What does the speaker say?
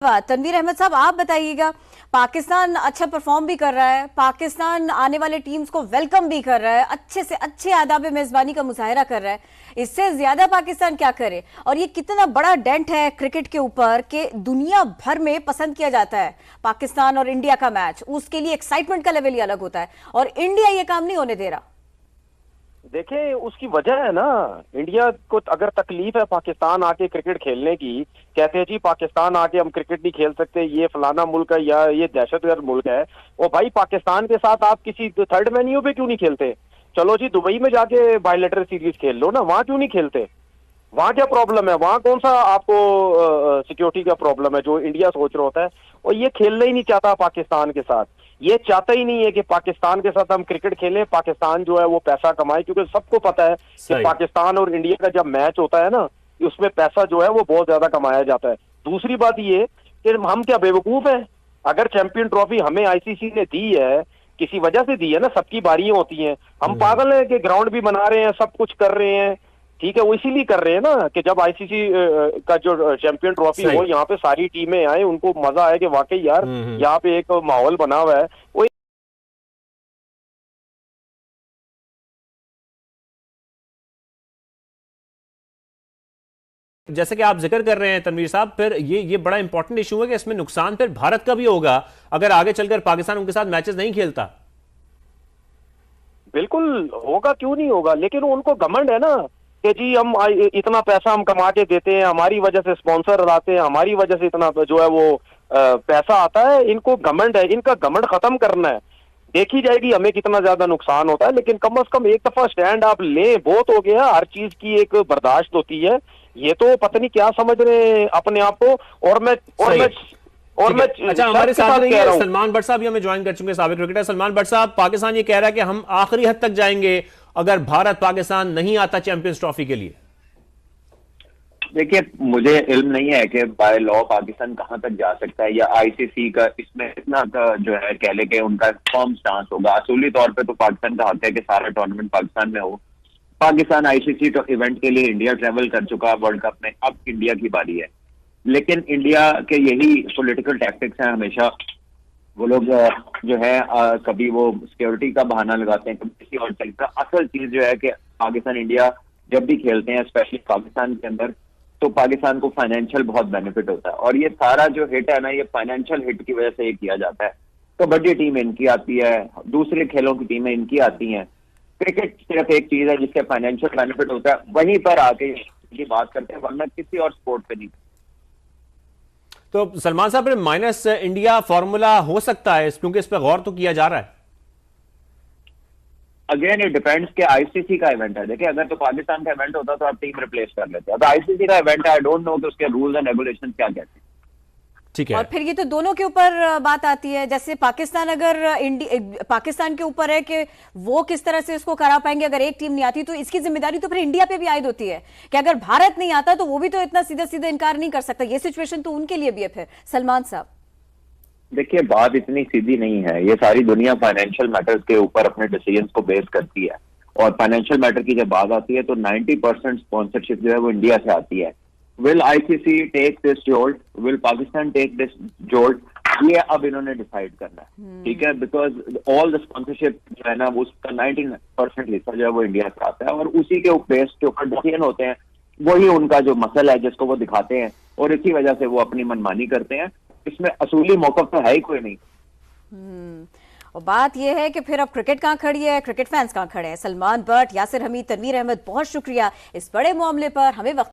तनवीर अहमद साहब, आप बताइएगा। पाकिस्तान अच्छा परफॉर्म भी कर रहा है, पाकिस्तान आने वाले टीम्स को वेलकम भी कर रहा है, अच्छे से अच्छे आदाब मेजबानी का मुजाहरा कर रहा है। इससे ज्यादा पाकिस्तान क्या करे? और ये कितना बड़ा डेंट है क्रिकेट के ऊपर कि दुनिया भर में पसंद किया जाता है पाकिस्तान और इंडिया का मैच। उसके लिए एक्साइटमेंट का लेवल ही अलग होता है और इंडिया ये काम नहीं होने दे रहा। देखें, उसकी वजह है ना, इंडिया को अगर तकलीफ है पाकिस्तान आके क्रिकेट खेलने की, कहते हैं जी पाकिस्तान आके हम क्रिकेट नहीं खेल सकते, ये फलाना मुल्क है या ये दहशतगर्द मुल्क है। और भाई पाकिस्तान के साथ आप किसी थर्ड वेन्यू पे क्यों नहीं खेलते? चलो जी दुबई में जाके बायलैटरल सीरीज खेल लो ना, वहां क्यों नहीं खेलते? वहां क्या प्रॉब्लम है? वहां कौन सा आपको सिक्योरिटी का प्रॉब्लम है जो इंडिया सोच रहा होता है? और ये खेलना ही नहीं चाहता पाकिस्तान के साथ। ये चाहता ही नहीं है कि पाकिस्तान के साथ हम क्रिकेट खेलें, पाकिस्तान जो है वो पैसा कमाए, क्योंकि सबको पता है कि पाकिस्तान और इंडिया का जब मैच होता है ना, उसमें पैसा जो है वो बहुत ज्यादा कमाया जाता है। दूसरी बात ये कि हम क्या बेवकूफ हैं? अगर चैंपियन ट्रॉफी हमें आईसीसी ने दी है, किसी वजह से दी है ना, सबकी बारियां होती हैं। हम पागल हैं कि ग्राउंड भी बना रहे हैं, सब कुछ कर रहे हैं, ठीक है, वो इसीलिए कर रहे हैं ना कि जब आईसीसी का जो चैंपियन ट्रॉफी हो, यहाँ पे सारी टीमें आए, उनको मजा आए कि वाकई यार यहाँ पे एक माहौल बना हुआ है। वो जैसे कि आप जिक्र कर रहे हैं तनवीर साहब, फिर ये बड़ा इंपॉर्टेंट इशू है कि इसमें नुकसान फिर भारत का भी होगा अगर आगे चलकर पाकिस्तान उनके साथ मैचेस नहीं खेलता। बिल्कुल होगा, क्यों नहीं होगा, लेकिन उनको घमंड है ना कि जी हम इतना पैसा हम कमा के देते हैं, हमारी वजह से स्पॉन्सर आते हैं, हमारी वजह से इतना जो है वो पैसा आता है। इनको घमंड है, इनका घमंड खत्म करना है। देखी जाएगी हमें कितना ज्यादा नुकसान होता है, लेकिन कम से कम एक दफा स्टैंड आप लें, बहुत हो गया। हर चीज की एक बर्दाश्त होती है। ये तो पता नहीं क्या समझ रहे हैं अपने आप को। और मैं अच्छा, हमारे साथ रहिए सलमान भट्ट साहब, हमें ज्वाइन कर चुके हैं, साबिक क्रिकेटर सलमान भट्ट साहब। पाकिस्तान ये कह रहा है कि हम आखिरी हद तक जाएंगे अगर भारत पाकिस्तान नहीं आता चैंपियंस ट्रॉफी के लिए। देखिए, मुझे इल्म नहीं है कि बाय लॉ पाकिस्तान कहां तक जा सकता है या आईसीसी का इसमें इतना जो है कह ले कि उनका फर्म स्टांस होगा। असूली तौर पे तो पाकिस्तान का हक है कि सारा टूर्नामेंट पाकिस्तान में हो। पाकिस्तान आईसीसी इवेंट के लिए इंडिया ट्रेवल कर चुका वर्ल्ड कप में, अब इंडिया की बारी है। लेकिन इंडिया के यही पॉलिटिकल टैक्टिक्स हैं हमेशा। वो लोग जो है कभी वो सिक्योरिटी का बहाना लगाते हैं, कभी किसी और चीज का। असल चीज जो है कि पाकिस्तान इंडिया जब भी खेलते हैं, स्पेशली पाकिस्तान के अंदर, तो पाकिस्तान को फाइनेंशियल बहुत बेनिफिट होता है। और ये सारा जो हिट है ना, ये फाइनेंशियल हिट की वजह से ये किया जाता है। तो बड़ी टीम इनकी आती है, दूसरे खेलों की टीमें इनकी आती हैं। क्रिकेट सिर्फ एक चीज है जिसके फाइनेंशियल बेनिफिट होता है, वहीं पर आके ये बात करते हैं, वरना किसी और स्पोर्ट पे नहीं। तो सलमान साहब, माइनस इंडिया फॉर्मूला हो सकता है क्योंकि इस पर गौर तो किया जा रहा है। अगेन इट डिपेंड्स कि आईसीसी का इवेंट है। देखिए, अगर तो पाकिस्तान का इवेंट होता तो आप टीम रिप्लेस कर लेते। अब आईसीसी का इवेंट है, आई डोंट नो कि उसके रूल्स एंड रेगुलेशन क्या कहते हैं। ठीक है, और फिर ये तो दोनों के ऊपर बात आती है। जैसे पाकिस्तान अगर पाकिस्तान के ऊपर है कि वो किस तरह से इसको करा पाएंगे। अगर एक टीम नहीं आती तो इसकी जिम्मेदारी तो फिर इंडिया पे भी आयद होती है कि अगर भारत नहीं आता तो वो भी तो इतना सीधा सीधा इनकार नहीं कर सकता। ये सिचुएशन तो उनके लिए भी है। फिर सलमान साहब, देखिए, बात इतनी सीधी नहीं है। ये सारी दुनिया फाइनेंशियल मैटर्स के ऊपर अपने डिसीजंस को बेस करती है। और फाइनेंशियल मैटर की जब बात आती है तो 90% स्पॉन्सरशिप जो है वो इंडिया से आती है। Will ICC take this jolt, will Pakistan take this jolt, ये अब इन्होंने डिसाइड करना है। ठीक है, बिकॉज ऑल द स्पॉन्सरशिप जो है ना, वो उसका 90% हिस्सा जो है वो इंडिया से आता है। और उसी के बेस के ऊपर डिसीजन होते हैं। वही उनका जो मसल है जिसको वो दिखाते हैं, और इसी वजह से वो अपनी मनमानी करते हैं। इसमें असूली मौकफ तो है ही कोई नहीं। और बात यह है कि फिर अब क्रिकेट कहां खड़ी है, क्रिकेट फैंस कहां खड़े हैं। सलमान भट्ट, यासिर हमीद, तनवीर अहमद, बहुत शुक्रिया इस बड़े मामले पर हमें वक्त